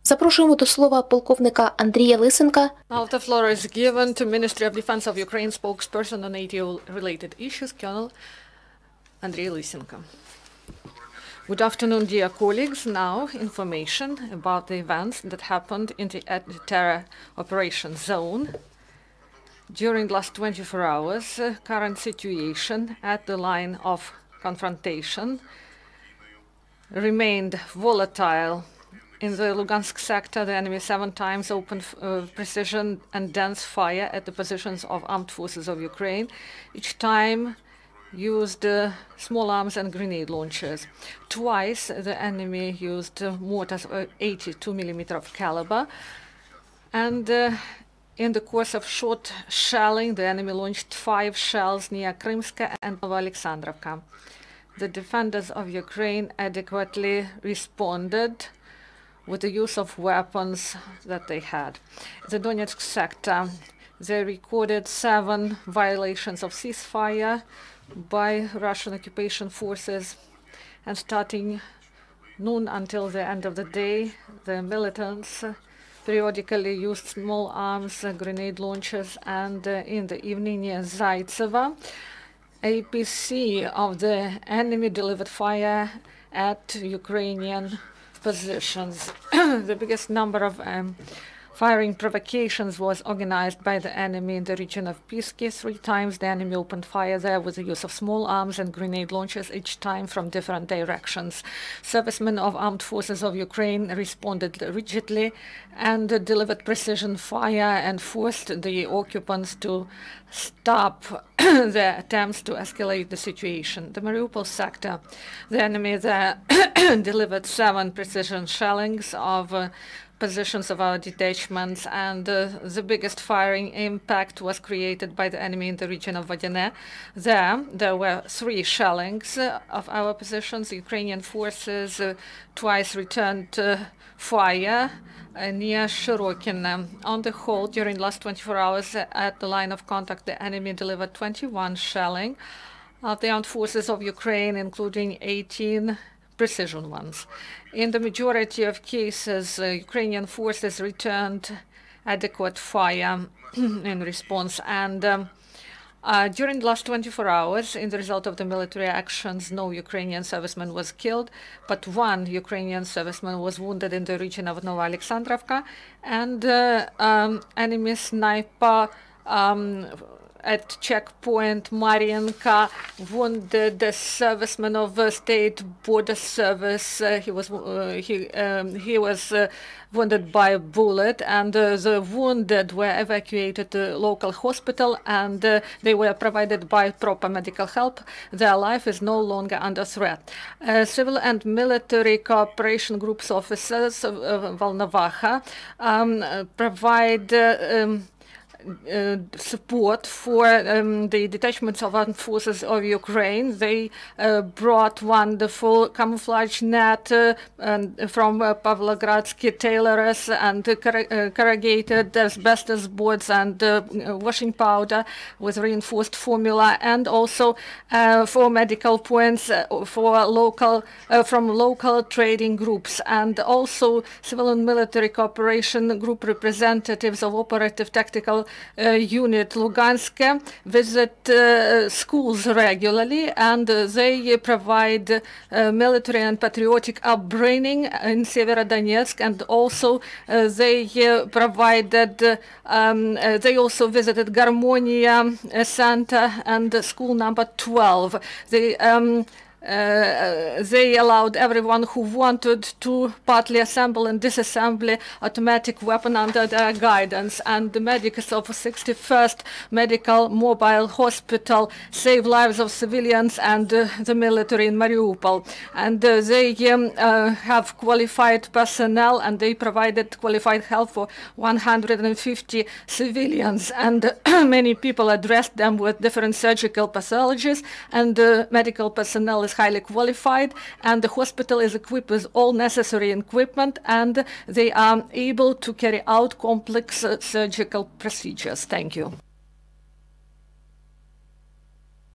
Запрошуємо до слова полковника Андрія Lysenko. Now the floor is given to Ministry of Defense of Ukraine spokesperson on NATO-related issues, Colonel Andriy Lysenko. Good afternoon, dear colleagues. Now, information about the events that happened in the terror operation zone. During last 24 hours, current situation at the line of confrontation remained volatile. In the Lugansk sector, the enemy 7 times opened precision and dense fire at the positions of armed forces of Ukraine, each time used small arms and grenade launchers. Twice, the enemy used mortars of 82mm of caliber, and in the course of short shelling, the enemy launched 5 shells near Krymska and Novoalexandrovka. The defenders of Ukraine adequately responded with the use of weapons that they had. The Donetsk sector, they recorded 7 violations of ceasefire by Russian occupation forces, and starting noon until the end of the day, the militants periodically used small arms, grenade launchers, and in the evening near Zaitseva, APC of the enemy delivered fire at Ukrainian positions. The biggest number of firing provocations was organized by the enemy in the region of Piski. 3 times the enemy opened fire there with the use of small arms and grenade launchers, each time from different directions. Servicemen of armed forces of Ukraine responded rigidly and delivered precision fire and forced the occupants to stop their attempts to escalate the situation. The Mariupol sector, the enemy there delivered 7 precision shellings of positions of our detachments, and the biggest firing impact was created by the enemy in the region of Vodene. There were 3 shellings of our positions. Ukrainian forces twice returned fire near Shirokine. On the whole, during the last 24 hours at the line of contact, the enemy delivered 21 shelling of the armed forces of Ukraine, including 18 precision ones. In the majority of cases, Ukrainian forces returned adequate fire in response, and during the last 24 hours, in the result of the military actions, no Ukrainian serviceman was killed, but 1 Ukrainian serviceman was wounded in the region of Novoalexandrovka, and enemy sniper at checkpoint Marienka wounded the serviceman of State Border Service. He was wounded by a bullet, and the wounded were evacuated to local hospital, and they were provided by proper medical help. Their life is no longer under threat. Civil and military cooperation groups officers of Volnovakha provide support for the detachments of armed forces of Ukraine. They brought wonderful camouflage net from Pavlogradsky tailors and corrugated asbestos boards and washing powder with reinforced formula, and also 4 medical points for from local trading groups, and also civil and military cooperation group representatives of operative tactical unit Lugansk visit schools regularly, and they provide military and patriotic upbringing in Severodonetsk, and also they visited Garmonia Center and school number 12. They allowed everyone who wanted to partly assemble and disassemble automatic weapon under their guidance, and the medics of 61st Medical Mobile Hospital saved lives of civilians and the military in Mariupol. And they have qualified personnel, and they provided qualified help for 150 civilians, and many people addressed them with different surgical pathologies, and medical personnel is highly qualified, and the hospital is equipped with all necessary equipment, and they are able to carry out complex surgical procedures. Thank you.